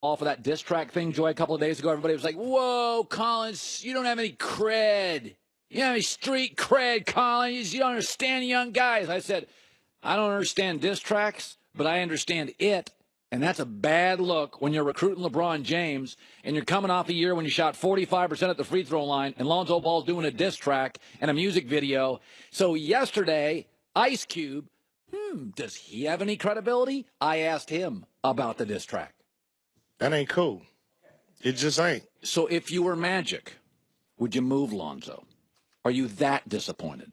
all for that diss track thing, Joy, a couple of days ago. Everybody was like, whoa, Collins, you don't have any cred. You don't have any street cred, Collins. You don't understand young guys. I said, I don't understand diss tracks, but I understand it. And that's a bad look when you're recruiting LeBron James and you're coming off a year when you shot 45% at the free throw line and Lonzo Ball's doing a diss track and a music video. So yesterday, Ice Cube, does he have any credibility? I asked him about the diss track. That ain't cool. It just ain't. So if you were Magic, would you move Lonzo? Are you that disappointed?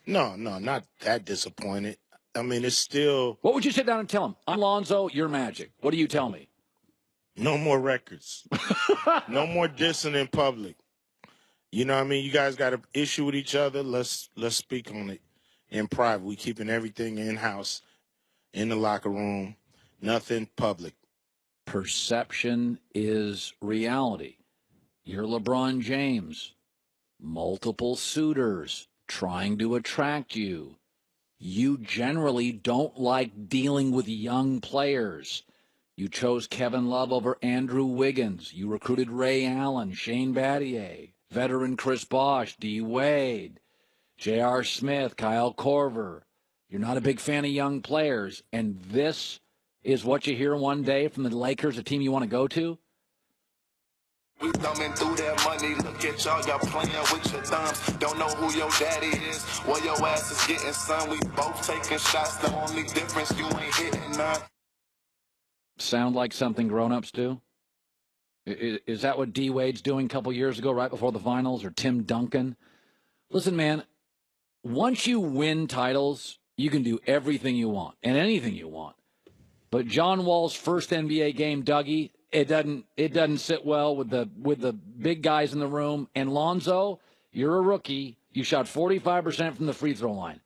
No, not that disappointed. I mean, it's still... What would you sit down and tell him? I'm Lonzo, you're Magic. What do you tell me? No more records. No more dissing in public. You know what I mean? You guys got an issue with each other. Let's speak on it in private. We keeping everything in-house, in the locker room, nothing public. Perception is reality. You're LeBron James. Multiple suitors trying to attract you. You generally don't like dealing with young players. You chose Kevin Love over Andrew Wiggins. You recruited Ray Allen, Shane Battier, veteran Chris Bosh, D. Wade, J.R. Smith, Kyle Korver. You're not a big fan of young players, and this is what you hear one day from the Lakers, a team you want to go to? We thumbing through that money, look at y'all playing with your thumbs. Don't know who your daddy is, well your ass is getting some. We both taking shots, the only difference you ain't hitting none. Sound like something grown-ups do? Is that what D. Wade's doing a couple years ago, right before the finals, or Tim Duncan? Listen, man, once you win titles, you can do everything you want and anything you want. But John Wall's first NBA game, Dougie, it doesn't sit well with the big guys in the room. And Lonzo, you're a rookie. You shot 45% from the free throw line.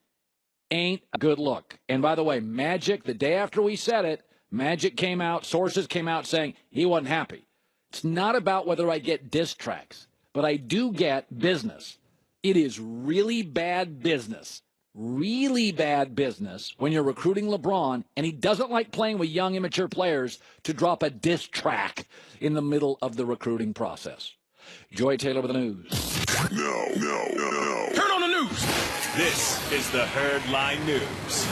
Ain't a good look. And by the way, Magic, the day after we said it, Magic came out, sources came out saying he wasn't happy. It's not about whether I get diss tracks, but I do get business. It is really bad business. Really bad business when you're recruiting LeBron and he doesn't like playing with young, immature players to drop a diss track in the middle of the recruiting process. Joy Taylor with the news. No. Turn on the news. This is the Herdline News.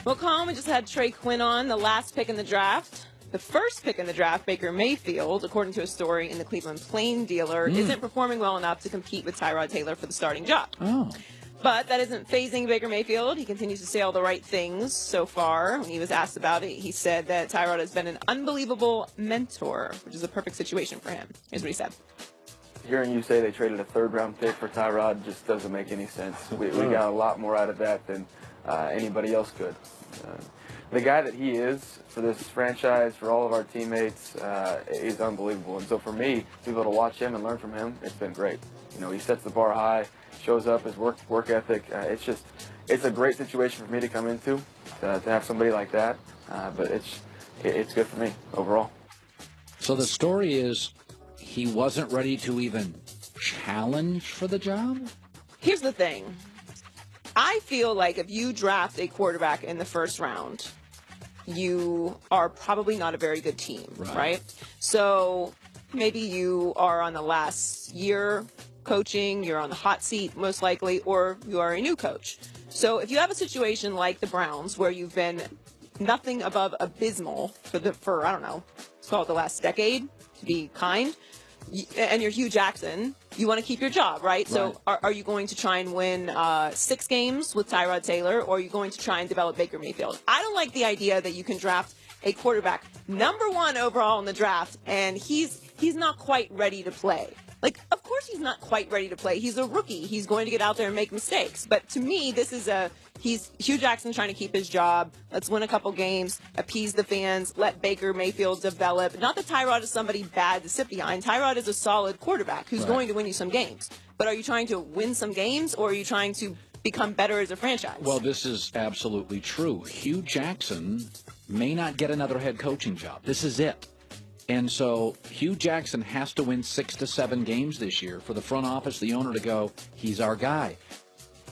Well, Colin, we just had Trey Quinn on, the last pick in the draft. The first pick in the draft, Baker Mayfield, according to a story in the Cleveland Plain Dealer, isn't performing well enough to compete with Tyrod Taylor for the starting job. Oh. But that isn't phasing Baker Mayfield. He continues to say all the right things so far. When he was asked about it, he said that Tyrod has been an unbelievable mentor, which is a perfect situation for him. Here's what he said. Hearing you say they traded a third-round pick for Tyrod just doesn't make any sense. We got a lot more out of that than anybody else could. The guy that he is for this franchise, for all of our teammates, is unbelievable. And so for me, to be able to watch him and learn from him, it's been great. You know, he sets the bar high, shows up, his work ethic. It's a great situation for me to come into, to have somebody like that. But it's good for me overall. So the story is he wasn't ready to even challenge for the job? Here's the thing. I feel like if you draft a quarterback in the first round, you are probably not a very good team, right? So maybe you are on the last year coaching, you're on the hot seat most likely, or you are a new coach. So if you have a situation like the Browns where you've been nothing above abysmal for I don't know, let's call it the last decade, to be kind, and you're Hugh Jackson, you want to keep your job, right? So are you going to try and win 6 games with Tyrod Taylor, or are you going to try and develop Baker Mayfield? I don't like the idea that you can draft a quarterback #1 overall in the draft, and he's not quite ready to play. Like, of course he's not quite ready to play. He's a rookie. He's going to get out there and make mistakes. But to me, this is he's Hugh Jackson trying to keep his job. Let's win a couple games, appease the fans, let Baker Mayfield develop. Not that Tyrod is somebody bad to sit behind. Tyrod is a solid quarterback who's going to win you some games. But are you trying to win some games, or are you trying to become better as a franchise? Well, this is absolutely true. Hugh Jackson may not get another head coaching job. This is it. And so Hugh Jackson has to win 6 to 7 games this year for the front office, the owner, to go, he's our guy.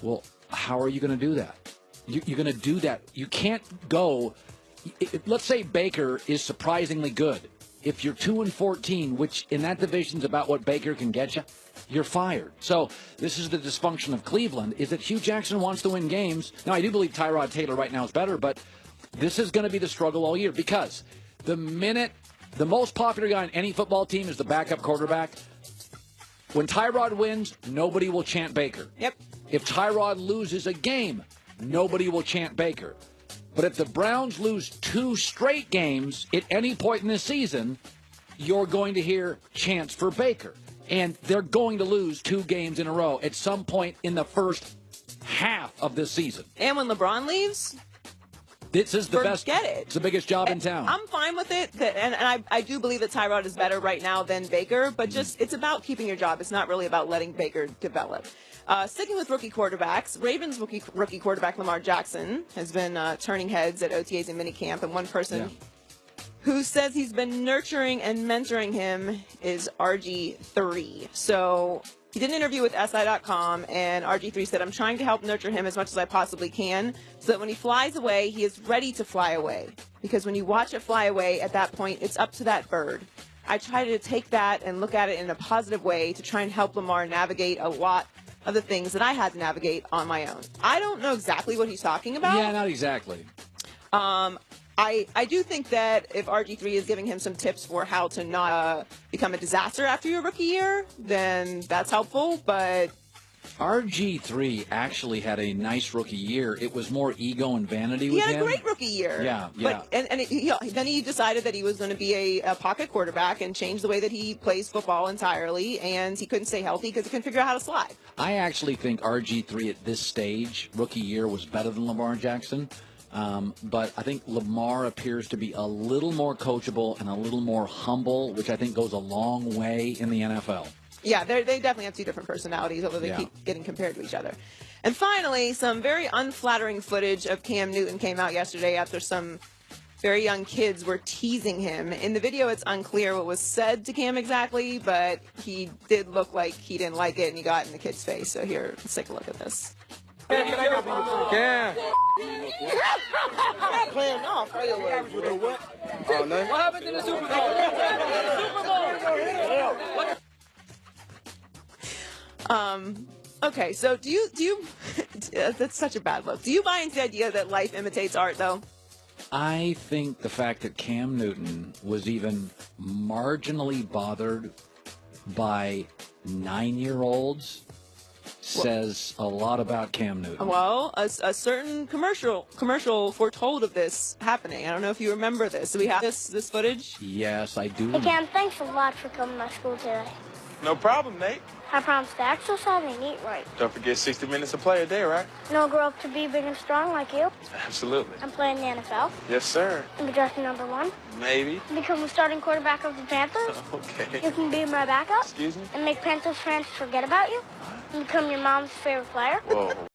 Well, how are you going to do that? You're going to do that. You can't go. Let's say Baker is surprisingly good, if you're 2-14, which in that division is about what Baker can get you, you're fired. So this is the dysfunction of Cleveland, is that Hugh Jackson wants to win games. Now, I do believe Tyrod Taylor right now is better, but this is going to be the struggle all year because the minute the most popular guy on any football team is the backup quarterback, when Tyrod wins, nobody will chant Baker. Yep. If Tyrod loses a game, nobody will chant Baker. But if the Browns lose 2 straight games at any point in this season, you're going to hear chants for Baker. And they're going to lose 2 games in a row at some point in the first half of this season. And when LeBron leaves, this is the best. Forget it. It's the biggest job in town. I'm fine with it, and I do believe that Tyrod is better right now than Baker, but just it's about keeping your job. It's not really about letting Baker develop. Sticking with rookie quarterbacks, Ravens rookie quarterback Lamar Jackson has been turning heads at OTAs and minicamp, and one person who says he's been nurturing and mentoring him is RG3. So he did an interview with SI.com, and RG3 said, "I'm trying to help nurture him as much as I possibly can so that when he flies away, he is ready to fly away. Because when you watch it fly away, at that point, it's up to that bird. I try to take that and look at it in a positive way to try and help Lamar navigate a lot of the things that I had to navigate on my own." I don't know exactly what he's talking about. Yeah, not exactly. I do think that if RG3 is giving him some tips for how to not become a disaster after your rookie year, then that's helpful, but RG3 actually had a nice rookie year. It was more ego and vanity with him. he had a great rookie year. Yeah. But, then he decided that he was going to be a pocket quarterback and change the way that he plays football entirely, and he couldn't stay healthy because he couldn't figure out how to slide. I actually think RG3 at this stage, rookie year, was better than Lamar Jackson. But I think Lamar appears to be a little more coachable and a little more humble, which I think goes a long way in the NFL. Yeah, they definitely have 2 different personalities, although they keep getting compared to each other. And finally, some very unflattering footage of Cam Newton came out yesterday after some very young kids were teasing him. In the video, it's unclear what was said to Cam exactly, but he did look like he didn't like it, and he got in the kid's face. So here, let's take a look at this. Cam. Not playing off. You know what? Oh, no. What happened in the Super Bowl? Okay, so do you that's such a bad look. Do you buy into the idea that life imitates art, though? I think the fact that Cam Newton was even marginally bothered by 9-year-olds says a lot about Cam Newton. Well, a certain commercial foretold of this happening. I don't know if you remember this. Do we have this footage? Yes, I do. Hey, Cam, thanks a lot for coming to my school today. No problem, Nate. I promise to exercise and eat right. Don't forget 60 minutes of play a day, right? And I'll grow up to be big and strong like you. Absolutely. And play in the NFL. Yes, sir. And be drafted #1. Maybe. And become the starting quarterback of the Panthers. Okay. You can be my backup. Excuse me? And make Panthers fans forget about you. And become your mom's favorite player. Whoa.